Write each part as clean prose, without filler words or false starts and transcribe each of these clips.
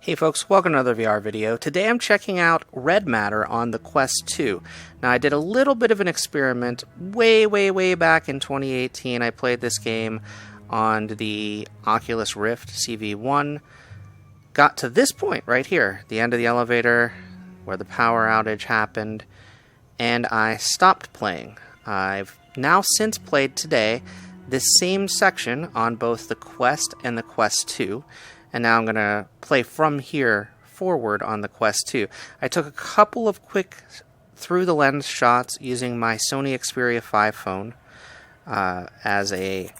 Hey folks, welcome to another VR video. Today I'm checking out red matter on the Quest 2. Now I did a little bit of an experiment way back in 2018. I played this game on the Oculus Rift CV1. Got to this point right here, the end of the elevator where the power outage happened, and I stopped playing. I've now since played today this same section on both the Quest and the Quest 2. And now I'm going to play from here forward on the Quest 2. I took a couple of quick through-the-lens shots using my Sony Xperia 5 phone as a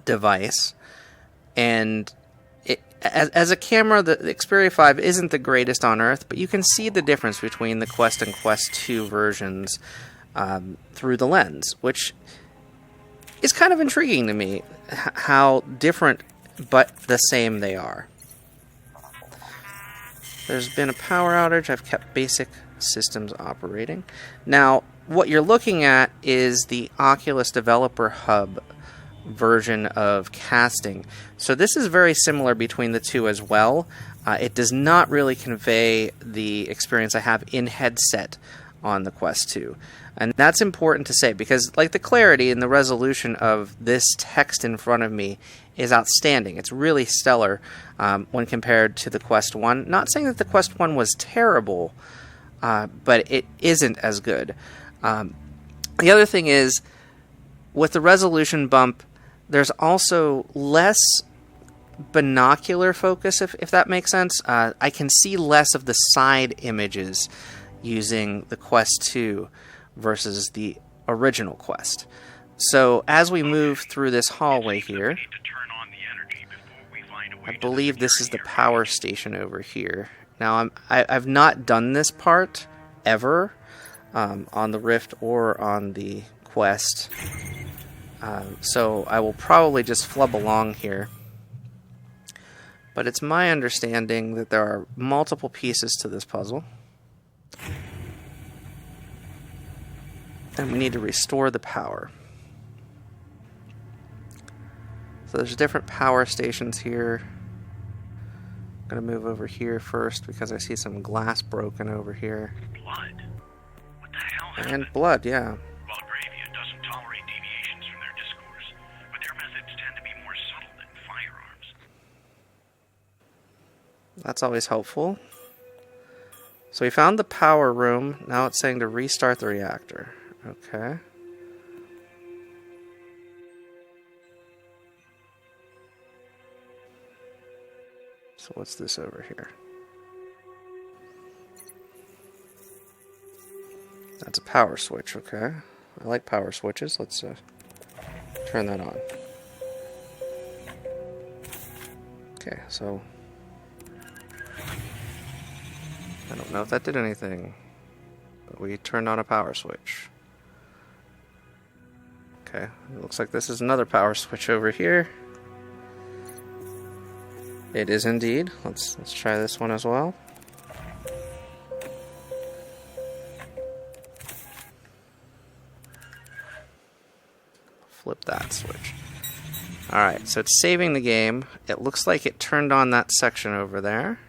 device. And as a camera, the Xperia 5 isn't the greatest on earth, but you can see the difference between the Quest and Quest 2 versions through the lens, which is kind of intriguing to me, how different but the same they are. There's been a power outage. I've kept basic systems operating. Now, what you're looking at is the Oculus Developer Hub version of casting. So this is very similar between the two as well. It does not really convey the experience I have in headset on the Quest 2. And that's important to say because like the clarity and the resolution of this text in front of me is outstanding. It's really stellar when compared to the Quest 1. Not saying that the Quest 1 was terrible, but it isn't as good. The other thing is, with the resolution bump, there's also less binocular focus, if that makes sense. I can see less of the side images using the Quest 2 versus the original Quest. So as we move through this hallway here, I believe this is the power station over here. Now I've not done this part ever on the Rift or on the Quest, so I will probably just flub along here. But it's my understanding that there are multiple pieces to this puzzle, and we need to restore the power. So there's different power stations here. I'm going to move over here first because I see some glass broken over here. Blood? What the hell happened? And blood, yeah. Belgravia doesn't tolerate deviations from their discourse, but their methods tend to be more subtle than firearms. That's always helpful. So we found the power room. Now it's saying to restart the reactor. Okay. So what's this over here? That's a power switch, okay. I like power switches. Let's turn that on. Okay, so I don't know if that did anything, but we turned on a power switch. Okay, it looks like this is another power switch over here. It is indeed. Let's try this one as well. Flip that switch. Alright, so it's saving the game. It looks like it turned on that section over there.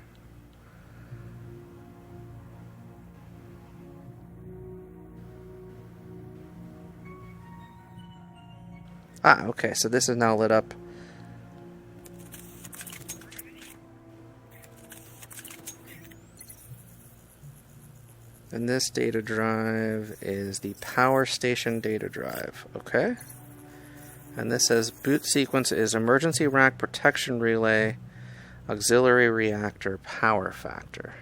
Ah, okay, so this is now lit up. And this data drive is the power station data drive, okay? And this says boot sequence is emergency rack protection relay, auxiliary reactor, power factor.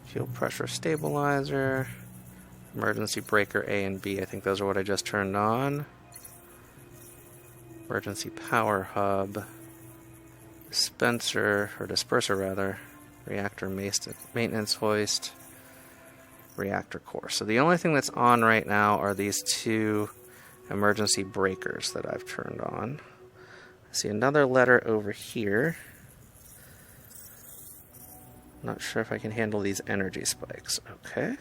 Fuel pressure stabilizer, emergency breaker A and B. I think those are what I just turned on. Emergency power hub, disperser rather. Reactor maintenance hoist, reactor core. So the only thing that's on right now are these two emergency breakers that I've turned on. I see another letter over here. Not sure if I can handle these energy spikes. Okay.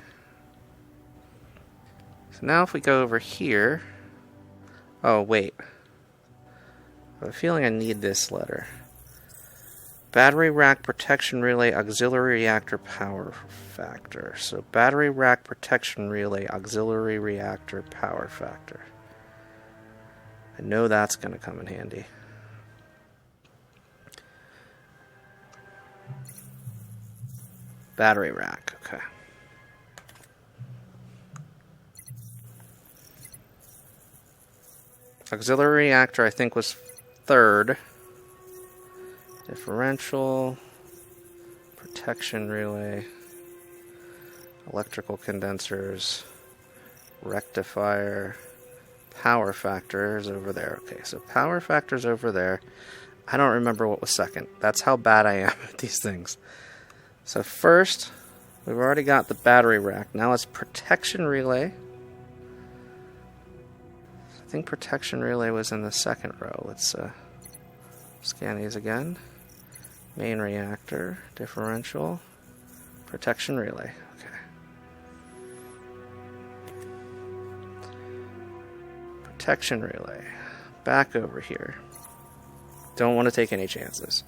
So now if we go over here... Oh, wait. I have a feeling I need this letter. Battery rack protection relay auxiliary reactor power factor. So battery rack protection relay auxiliary reactor power factor. I know that's going to come in handy. Battery rack, okay. Auxiliary reactor, I think, was third. Differential, protection relay, electrical condensers, rectifier, power factors over there. Okay, so power factors over there. I don't remember what was second. That's how bad I am at these things. So first, we've already got the battery rack. Now it's protection relay. I think protection relay was in the second row. Let's scan these again. Main reactor, differential, protection relay. Okay. Protection relay. Back over here. Don't want to take any chances.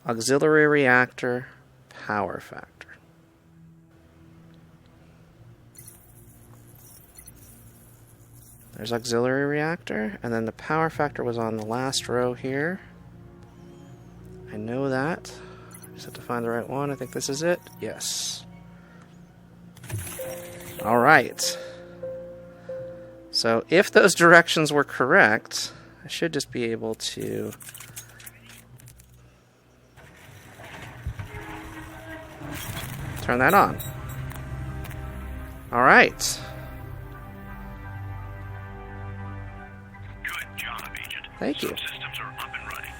Auxiliary reactor, power factor. There's auxiliary reactor, and then the power factor was on the last row here. I know that. Just have to find the right one. I think this is it. Yes. Alright. So if those directions were correct, I should just be able to turn that on. Alright. Good job, Agent. Thank you. Some systems are up and running.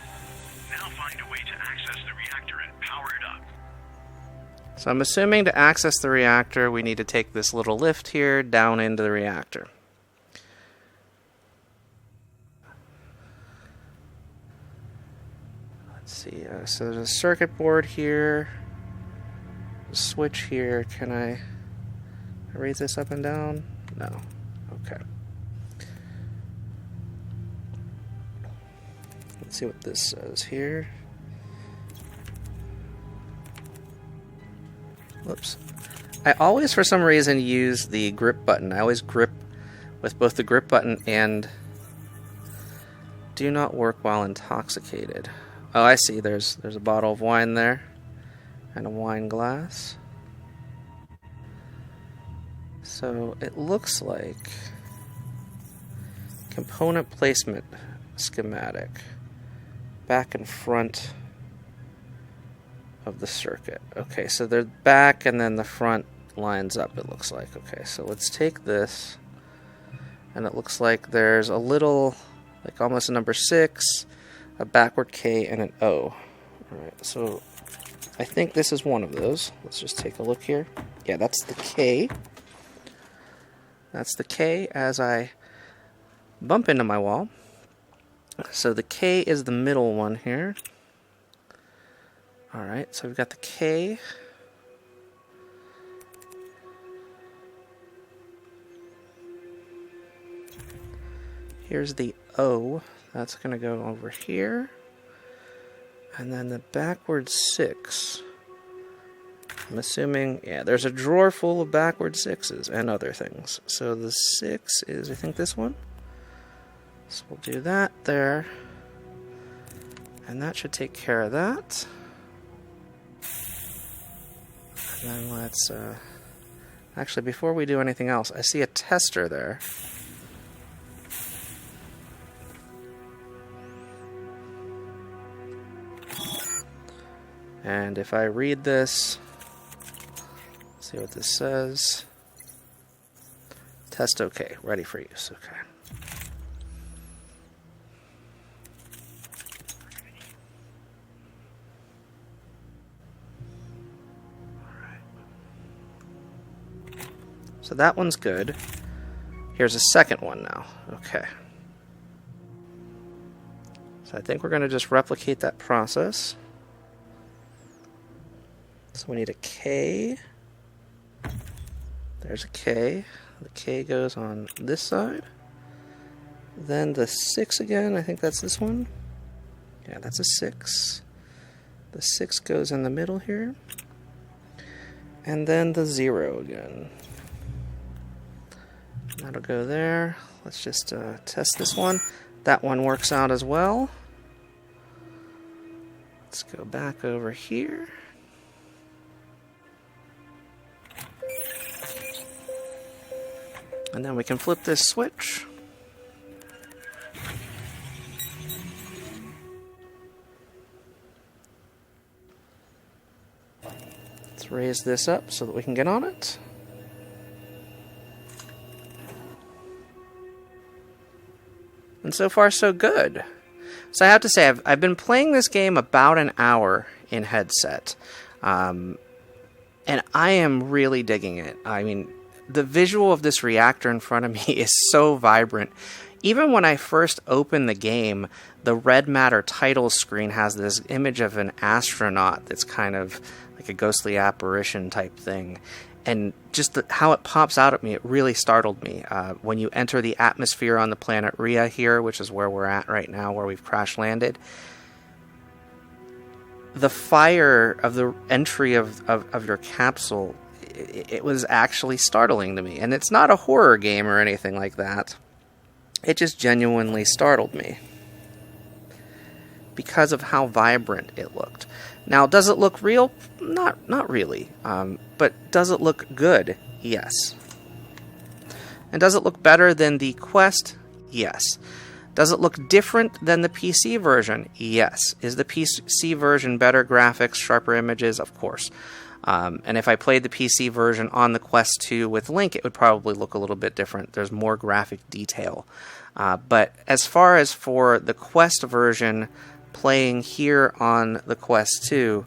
Now find a way to access the reactor and power it up. So I'm assuming to access the reactor, we need to take this little lift here down into the reactor. Let's see. So there's a circuit board here. A switch here. Can I raise this up and down? No. Okay. Let's see what this says here. Whoops. I always, for some reason, use the grip button. I always grip with both the grip button and do not work while intoxicated. Oh, I see. There's a bottle of wine there and a wine glass. So it looks like component placement schematic. Back and front of the circuit. Okay, so they're back and then the front lines up, it looks like. Okay, so let's take this, and it looks like there's a little, like almost a number 6, a backward K, and an O. Alright, so I think this is one of those. Let's just take a look here. Yeah, that's the K. That's the K as I bump into my wall. So the K is the middle one here. Alright, so we've got the K. Here's the O. That's going to go over here. And then the backward 6. I'm assuming, yeah, there's a drawer full of backward 6s and other things. So the 6 is, I think, this one. So we'll do that there. And that should take care of that. And then let's, actually, before we do anything else, I see a tester there. And if I read this, let's see what this says. Test OK, ready for use, okay. So that one's good. Here's a second one now. Okay. So I think we're going to just replicate that process. So we need a K. There's a K. The K goes on this side. Then the 6 again, I think that's this one. Yeah, that's a 6. The 6 goes in the middle here. And then the 0 again. That'll go there. Let's just test this one. That one works out as well. Let's go back over here. And then we can flip this switch. Let's raise this up so that we can get on it. And so far, so good. So I have to say, I've been playing this game about an hour in headset. And I am really digging it. I mean, the visual of this reactor in front of me is so vibrant. Even when I first opened the game, the red matter title screen has this image of an astronaut that's kind of like a ghostly apparition type thing. And just how it pops out at me, it really startled me. When you enter the atmosphere on the planet Rhea here, which is where we're at right now, where we've crash landed, the fire of the entry of your capsule, it was actually startling to me. And it's not a horror game or anything like that. It just genuinely startled me because of how vibrant it looked. Now, does it look real? Not really. But does it look good? Yes. And does it look better than the Quest? Yes. Does it look different than the PC version? Yes. Is the PC version better graphics, sharper images? Of course. And if I played the PC version on the Quest 2 with Link, it would probably look a little bit different. There's more graphic detail. But as far as for the Quest version playing here on the Quest 2,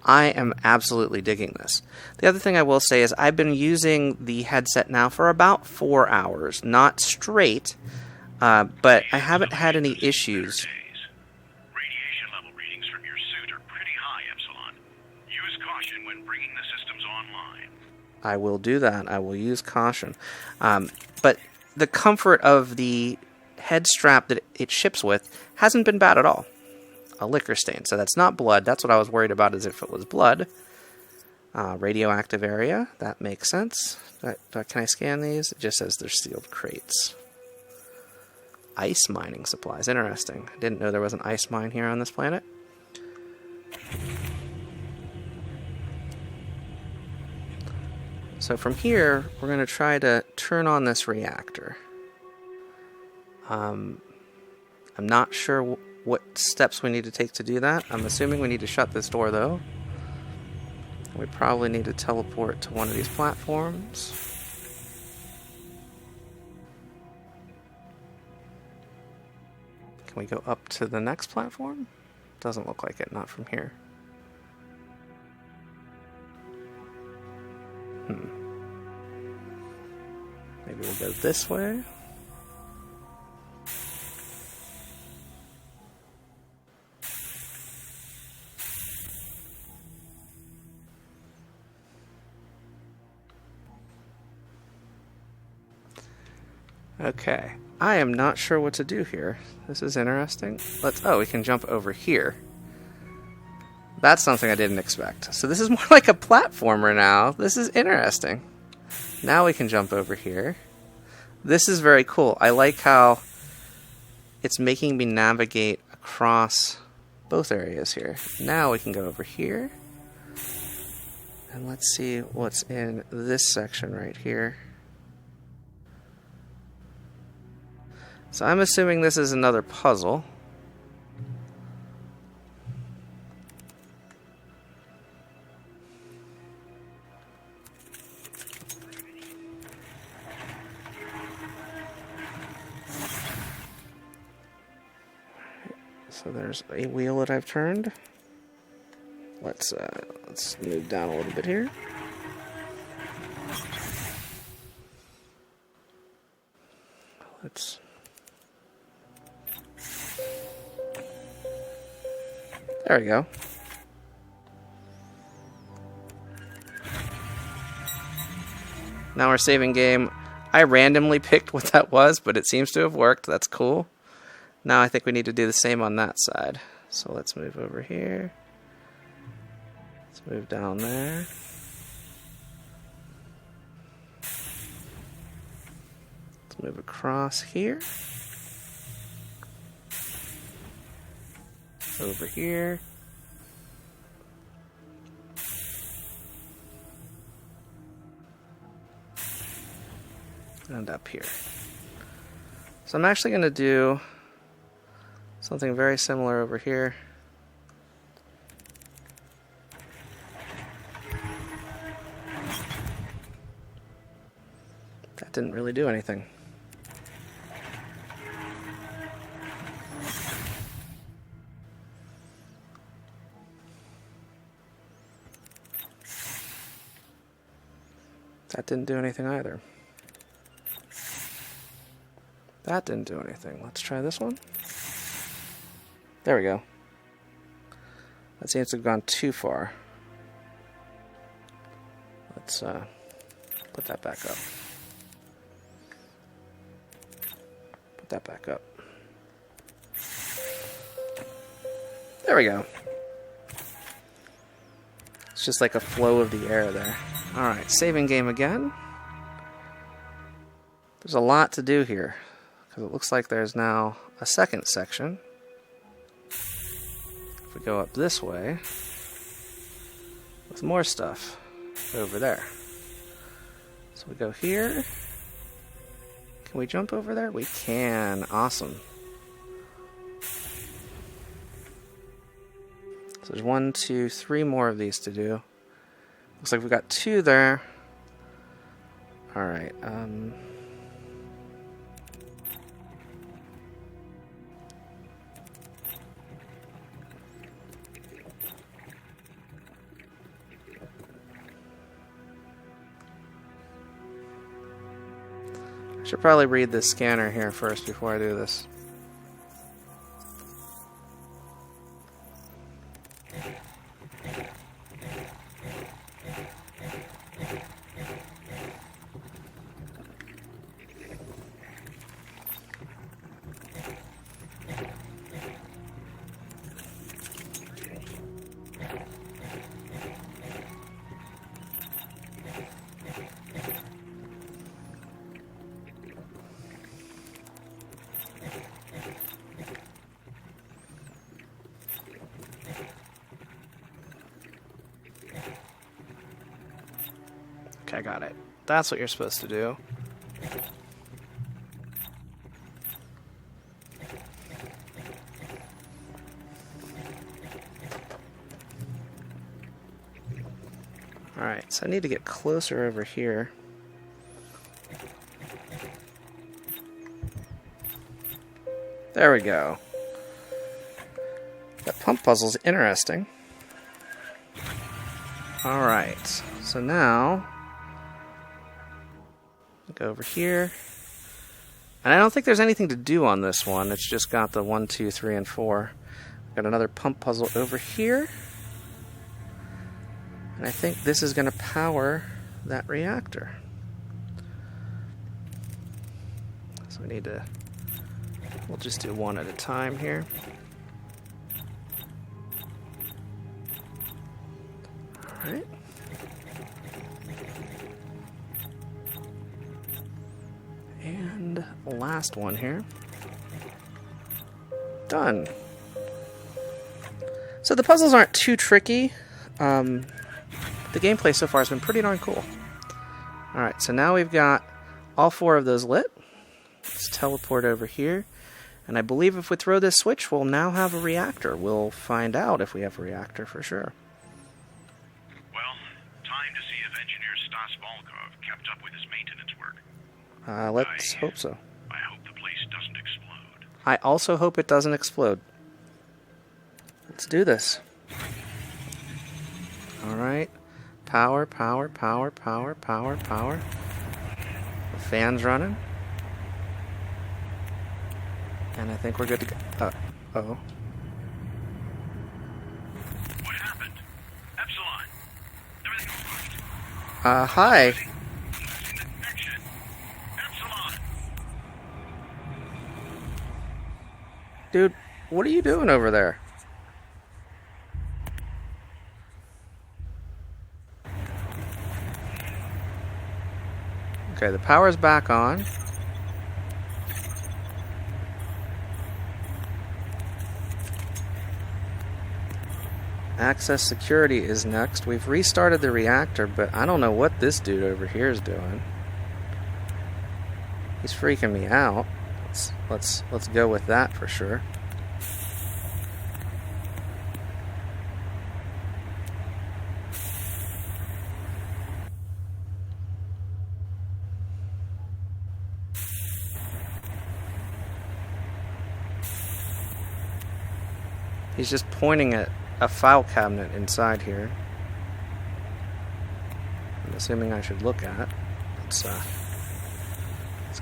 I am absolutely digging this. The other thing I will say is I've been using the headset now for about 4 hours. Not straight, but I haven't had any issues. Radiation level readings from your suit are pretty high, Epsilon. Use caution when bringing the systems online. I will do that. I will use caution. But the comfort of the head strap that it ships with hasn't been bad at all. A liquor stain. So that's not blood. That's what I was worried about, as if it was blood. Radioactive area. That makes sense. Can I scan these? It just says they're sealed crates. Ice mining supplies. Interesting. I didn't know there was an ice mine here on this planet. So from here, we're going to try to turn on this reactor. I'm not sure what steps we need to take to do that. I'm assuming we need to shut this door, though. We probably need to teleport to one of these platforms. Can we go up to the next platform? Doesn't look like it, not from here. Maybe we'll go this way. Okay, I am not sure what to do here. This is interesting. We can jump over here. That's something I didn't expect. So this is more like a platformer now. This is interesting. Now we can jump over here. This is very cool. I like how it's making me navigate across both areas here. Now we can go over here. And let's see what's in this section right here. So I'm assuming this is another puzzle. So there's a wheel that I've turned. Let's move down a little bit here. There we go. Now we're saving game. I randomly picked what that was, but it seems to have worked. That's cool. Now I think we need to do the same on that side. So let's move over here. Let's move down there. Let's move across here. Over here. And up here. So I'm actually going to do something very similar over here. That didn't really do anything. That didn't do anything either. That didn't do anything. Let's try this one. There we go. That seems to have gone too far. Let's put that back up. Put that back up. There we go. It's just like a flow of the air there. Alright, saving game again. There's a lot to do here, because it looks like there's now a second section. If we go up this way, with more stuff over there. So we go here. Can we jump over there? We can. Awesome. So there's 1, 2, 3 more of these to do. Looks like we've got 2 there. Alright, I should probably read the scanner here first before I do this. Okay, I got it. That's what you're supposed to do. Alright, so I need to get closer over here. There we go. That pump puzzle's interesting. Alright, so now go over here. And I don't think there's anything to do on this one. It's just got the 1, 2, 3, and 4. Got another pump puzzle over here. And I think this is going to power that reactor. So we need to... We'll just do one at a time here. Alright. And last one here. Done. So the puzzles aren't too tricky. The gameplay so far has been pretty darn cool. Alright, so now we've got all 4 of those lit. Let's teleport over here. And I believe if we throw this switch, we'll now have a reactor. We'll find out if we have a reactor for sure. Well, time to see if engineer Stas Volkov kept up with his maintenance work. Let's hope so. I hope the place doesn't explode. I also hope it doesn't explode. Let's do this. Alright. Power, power, power, power, power, power. The fan's running. And I think we're good to go. Uh-oh. What happened? Epsilon. Everything all right? Hi. Infection. Dude, what are you doing over there? Okay, the power's back on. Access security is next. We've restarted the reactor, but I don't know what this dude over here is doing. He's freaking me out. Let's go with that for sure. He's just pointing at a file cabinet inside here. I'm assuming I should look at. Let's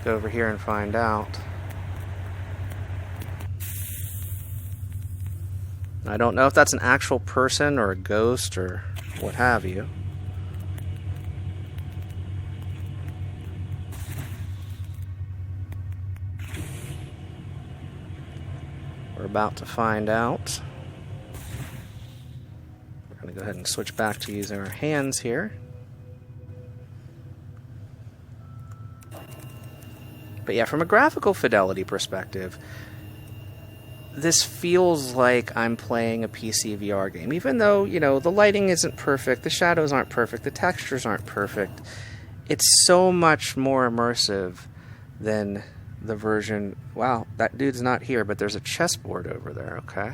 go over here and find out. I don't know if that's an actual person or a ghost or what have you. We're about to find out. We're going to go ahead and switch back to using our hands here. But yeah, from a graphical fidelity perspective, this feels like I'm playing a PC VR game. Even though, you know, the lighting isn't perfect, the shadows aren't perfect, the textures aren't perfect, it's so much more immersive than the version... Wow, that dude's not here, but there's a chessboard over there, okay?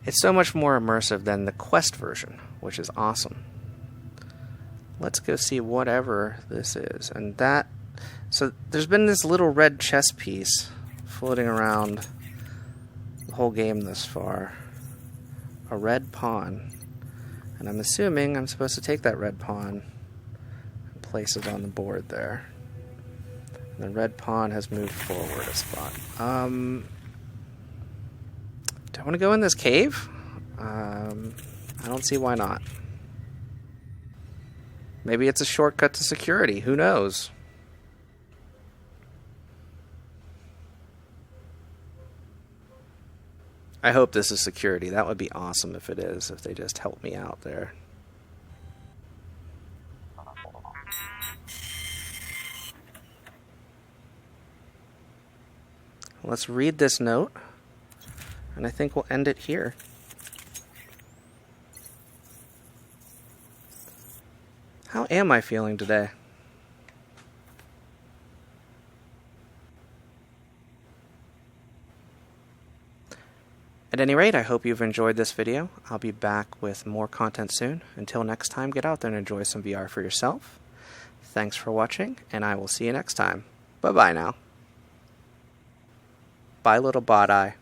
It's so much more immersive than the Quest version, which is awesome. Let's go see whatever this is. And that... So there's been this little red chess piece floating around the whole game thus far. A red pawn. And I'm assuming I'm supposed to take that red pawn and place it on the board there. And the red pawn has moved forward a spot. Do I want to go in this cave? I don't see why not. Maybe it's a shortcut to security. Who knows? I hope this is security. That would be awesome if it is, if they just help me out there. Let's read this note, and I think we'll end it here. How am I feeling today? At any rate, I hope you've enjoyed this video. I'll be back with more content soon. Until next time, get out there and enjoy some VR for yourself. Thanks for watching, and I will see you next time. Bye-bye now. Bye, little bot eye.